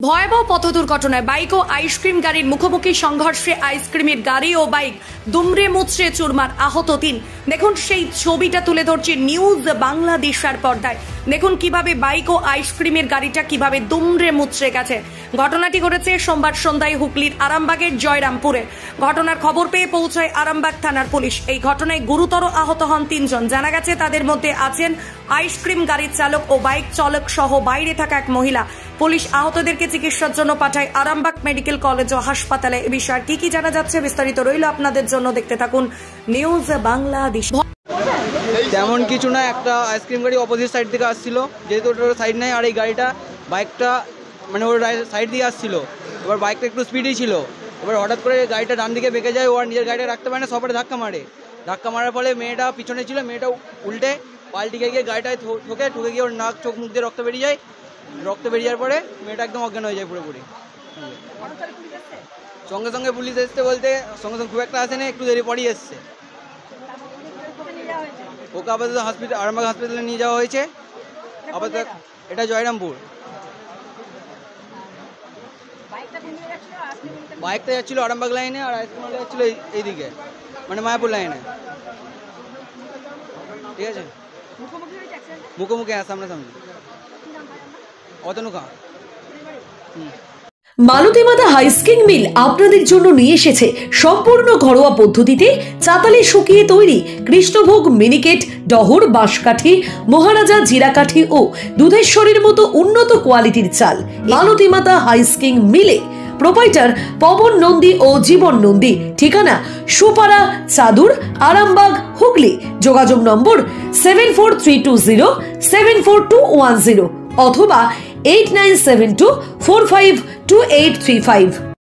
ভয়াবহ পথ দুর্ঘটনায় বাইক ও আইসক্রিম গাড়ির মুখোমুখি সংঘর্ষে আইসক্রিমের গাড়ি ও বাইক দুমড়ে মুচড়ে চুরমার, আহত ৩। দেখুন সেই ছবিটা তুলে ধরছে নিউজ বাংলাদেশের পর্দায়। দেখুন কিভাবে বাইক ও আইসক্রিমের গাড়িটা কিভাবে দুমড়ে মুচড়ে গেছে। ঘটনাটি ঘটেছে সোমবার সন্ধ্যায় হুগলির আরামবাগের জয়রামপুরে। ঘটনার খবর পেয়ে পৌঁছায় আরামবাগ থানার পুলিশ। এই ঘটনায় গুরুতর আহত হন ৩ জন। জানা গেছে তাদের মধ্যে আছেন আইসক্রিম গাড়ির চালক ও বাইক চালক সহ বাইরে থাকা এক মহিলা। পুলিশ আহতদেরকে চিকিৎসার জন্য পাঠায় আরামবাগ মেডিকেল কলেজ ও হাসপাতালে। এ বিষয়ে কি জানা যাচ্ছে বিস্তারিত রইল আপনাদের জন্য, দেখতে থাকুন নিউজ বাংলাদেশ। তেমন কিছু না, একটা আইসক্রিম গাড়ি অপোজিট সাইড থেকে আসছিল, যেহেতু ওটার সাইড নেই, আর এই গাড়িটা বাইকটা মানে ওর সাইড দিয়ে আসছিল। এবার বাইকটা একটু স্পিডই ছিল, এবার হঠাৎ করে গাড়িটা ডান দিকে বেঁকে যায়, ও আর নিজের গাড়িটা রাখতে পারে না, সবাই ধাক্কা মারার ফলে মেয়েটা পিছনে ছিল, মেয়েটা উল্টে পাল্টি গিয়ে গাড়িটায় ঠুকে গিয়ে ওর নাক চোখ মুখ দিয়ে রক্ত বেরিয়ে যায়। রক্ত বেরিয়ে যাওয়ার পরে মেয়েটা একদম অজ্ঞান হয়ে যায় পুরোপুরি। সঙ্গে সঙ্গে পুলিশ এসছে বলতে সঙ্গে সঙ্গে খুব একটা আসেনি, একটু দেরি পরেই এসছে। ওকে আপাতত আরামবাগ হসপিটালে নিয়ে যাওয়া হয়েছে। আপাতত এটা জয়রামপুর। বাইকটা যাচ্ছিল আরামবাগ লাইনে, আর আইসক্রিম যাচ্ছিল এইদিকে মানে মায়াপুর লাইনে। ঠিক আছে, মুখোমুখি সামনাসামনি। অতনুকা। মালতীমাতা হাইস্কিং মিল আপনাদের জন্য নিয়ে এসেছে সম্পূর্ণ ঘরোয়া পদ্ধতিতে চাতালে শুকিয়ে তৈরি কৃষ্ণভোগ মিনিকেট, ডহর, বাঁশকাঠি, মহারাজা জিরাকাঠি ও দুধেশ্বরীর মতো উন্নত কোয়ালিটির চাল। মালতীমাতা হাইস্কিং মিলে প্রোপাইটার পবন নন্দী ও জীবন নন্দী। ঠিকানা সুপারা চাদুর, আরামবাগ, হুগলি। যোগাযোগ নম্বর 7432074210 অথবা 8972452835।